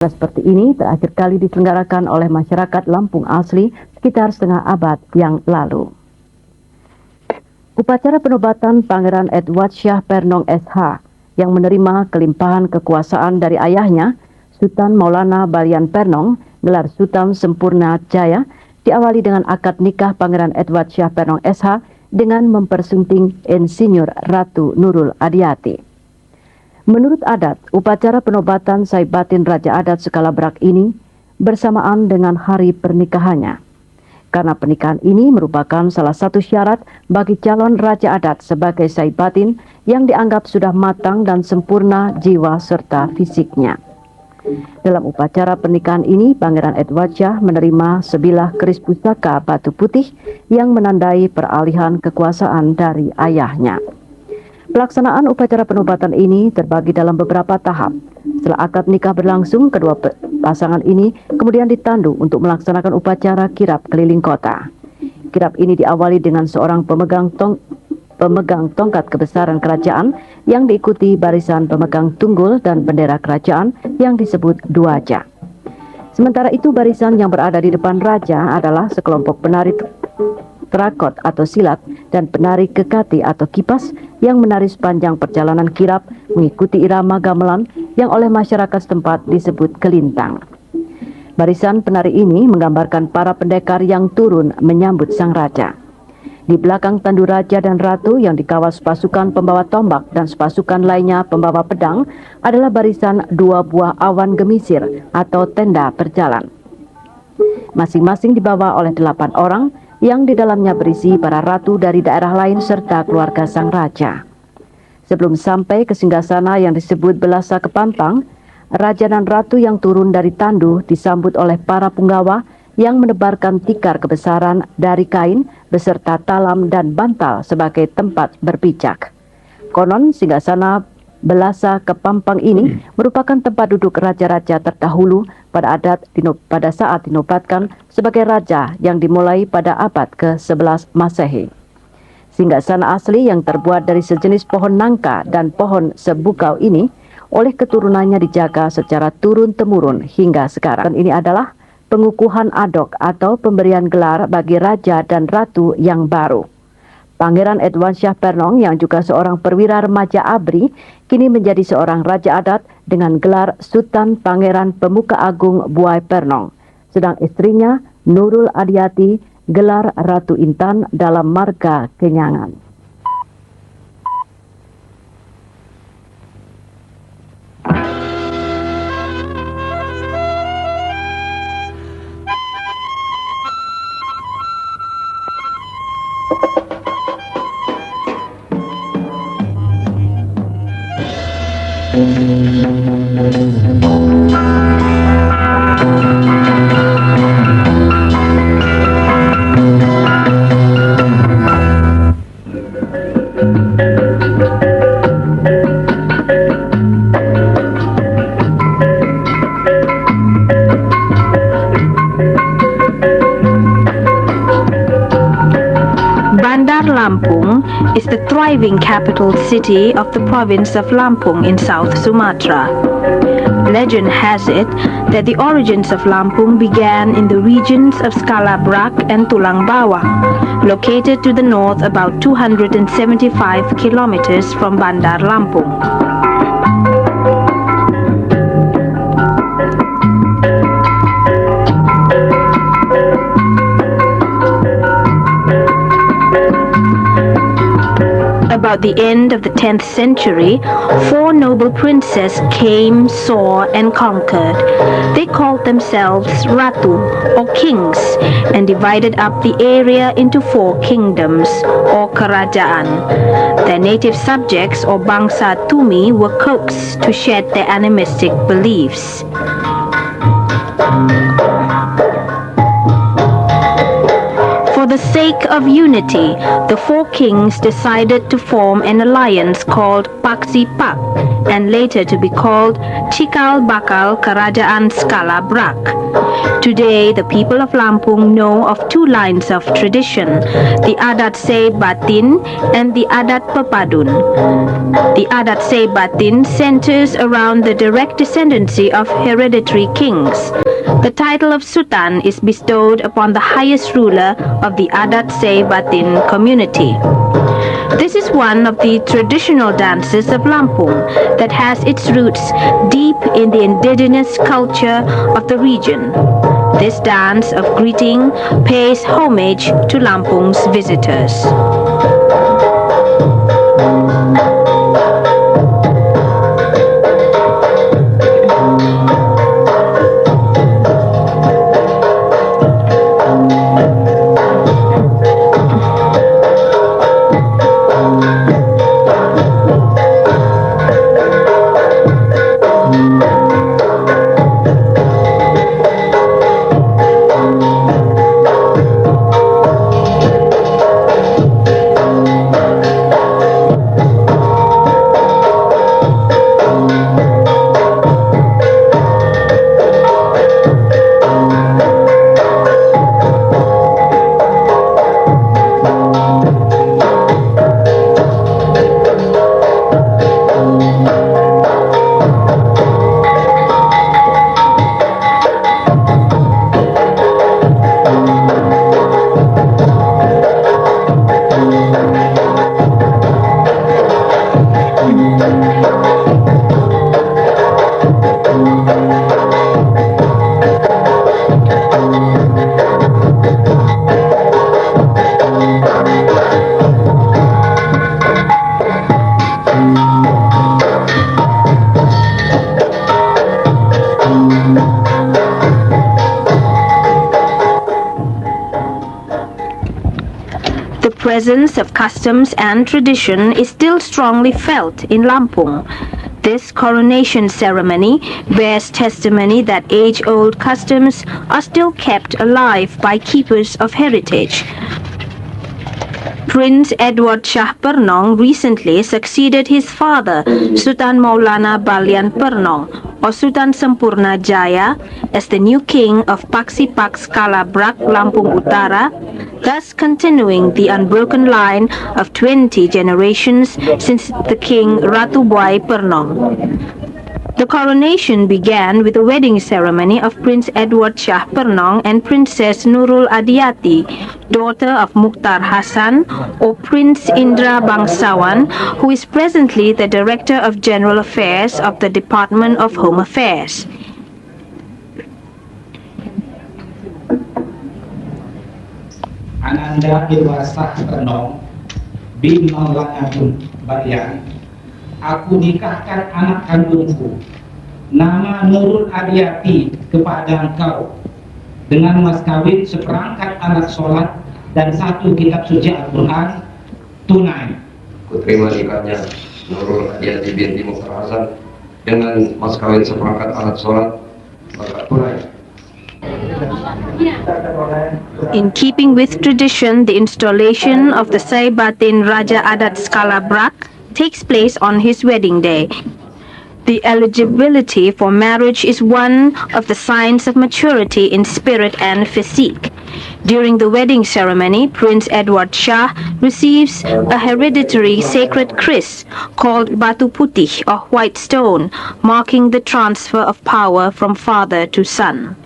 Seperti ini terakhir kali diselenggarakan oleh masyarakat Lampung asli sekitar setengah abad yang lalu. Upacara penobatan Pangeran Edward Shah Pernong SH yang menerima kelimpahan kekuasaan dari ayahnya, Sultan Maulana Balian Pernong, gelar Sultan Sempurna Jaya, diawali dengan akad nikah Pangeran Edward Shah Pernong SH dengan mempersunting Insinyur Ratu Nurul Adiati. Menurut adat, upacara penobatan Saibatin Raja Adat skala Brak ini bersamaan dengan hari pernikahannya. Karena pernikahan ini merupakan salah satu syarat bagi calon Raja Adat sebagai Saibatin yang dianggap sudah matang dan sempurna jiwa serta fisiknya. Dalam upacara pernikahan ini, Pangeran Edward Shah menerima sebilah keris pusaka batu putih yang menandai peralihan kekuasaan dari ayahnya. Pelaksanaan upacara penobatan ini terbagi dalam beberapa tahap. Setelah akad nikah berlangsung, kedua pasangan ini kemudian ditandu untuk melaksanakan upacara kirap keliling kota. Kirap ini diawali dengan seorang pemegang tongkat kebesaran kerajaan yang diikuti barisan pemegang tunggul dan bendera kerajaan yang disebut duaja. Sementara itu, barisan yang berada di depan raja adalah sekelompok penari terakot atau silat dan penari kekati atau kipas yang menari sepanjang perjalanan kirap mengikuti irama gamelan yang oleh masyarakat setempat disebut kelintang. Barisan penari ini menggambarkan para pendekar yang turun menyambut sang raja. Di belakang tandu raja dan ratu yang dikawal pasukan pembawa tombak dan pasukan lainnya pembawa pedang adalah barisan dua buah awan gemisir atau tenda berjalan. Masing-masing dibawa oleh 8 orang yang di dalamnya berisi para ratu dari daerah lain serta keluarga sang raja. Sebelum sampai ke singgasana yang disebut Belasa Kepampang, raja dan ratu yang turun dari tandu disambut oleh para punggawa yang menebarkan tikar kebesaran dari kain beserta talam dan bantal sebagai tempat berpijak. Konon singgasana Belasa Kepampang ini merupakan tempat duduk raja-raja terdahulu pada saat dinobatkan sebagai raja yang dimulai pada abad ke-11 Masehi. Singgasana asli yang terbuat dari sejenis pohon nangka dan pohon sebukau ini oleh keturunannya dijaga secara turun-temurun hingga sekarang. Dan ini adalah pengukuhan adok atau pemberian gelar bagi raja dan ratu yang baru. Pangeran Edward Shah Pernong yang juga seorang perwira remaja ABRI kini menjadi seorang raja adat dengan gelar Sultan Pangeran Pemuka Agung Buai Pernong. Sedang istrinya Nurul Adiati gelar Ratu Intan dalam marga Kenyangan. Bandar Lampung is the thriving capital city of the province of Lampung in South Sumatra. Legend has it that the origins of Lampung began in the regions of Skala Brak and Tulang Bawang, located to the north about 275 kilometers from Bandar Lampung. About the end of the 10th century, 4 noble princes came, saw, and conquered. They called themselves Ratu, or kings, and divided up the area into 4 kingdoms, or kerajaan. Their native subjects, or bangsa Tumi, were coaxed to shed their animistic beliefs. For the sake of unity, the 4 kings decided to form an alliance called Paksi Pak, and later to be called Cikal Bakal Kerajaan Skala Brak. Today, the people of Lampung know of two lines of tradition, the Adat Sei Batin and the Adat Pepadun. The Adat Sei Batin centers around the direct descendancy of hereditary kings. The title of Sultan is bestowed upon the highest ruler of the Adat Sei Batin community. This is one of the traditional dances of Lampung that has its roots deep in the indigenous culture of the region. This dance of greeting pays homage to Lampung's visitors. The presence of customs and tradition is still strongly felt in Lampung. This coronation ceremony bears testimony that age-old customs are still kept alive by keepers of heritage. Prince Edward Shah Pernong recently succeeded his father, Sultan Maulana Balian Pernong, or Sultan Sempurna Jaya, as the new king of Paksipak Skala Brak Lampung Utara, thus continuing the unbroken line of 20 generations since the king Ratu Buai Pernong. The coronation began with a wedding ceremony of Prince Edward Shah Pernong and Princess Nurul Adiati, daughter of Mukhtar Hasan or Prince Indra Bangsawan, who is presently the Director of General Affairs of the Department of Home Affairs. Ananda Dewasa Pernong bin Maulana Balian, aku nikahkan anak kandungku nama Nurul Adiati kepada engkau dengan mas kawin seperangkat alat sholat dan satu kitab suci Al-Quran tunai. Ku terima nikahnya Nurul Adiati binti Mukhtar Hasan dengan mas kawin seperangkat alat sholat tunai. In keeping with tradition, the installation of the Sei Batin Raja Adat Skala Brak takes place on his wedding day. The eligibility for marriage is one of the signs of maturity in spirit and physique. During the wedding ceremony, Prince Edward Shah receives a hereditary sacred kris called Batu Putih or white stone, marking the transfer of power from father to son.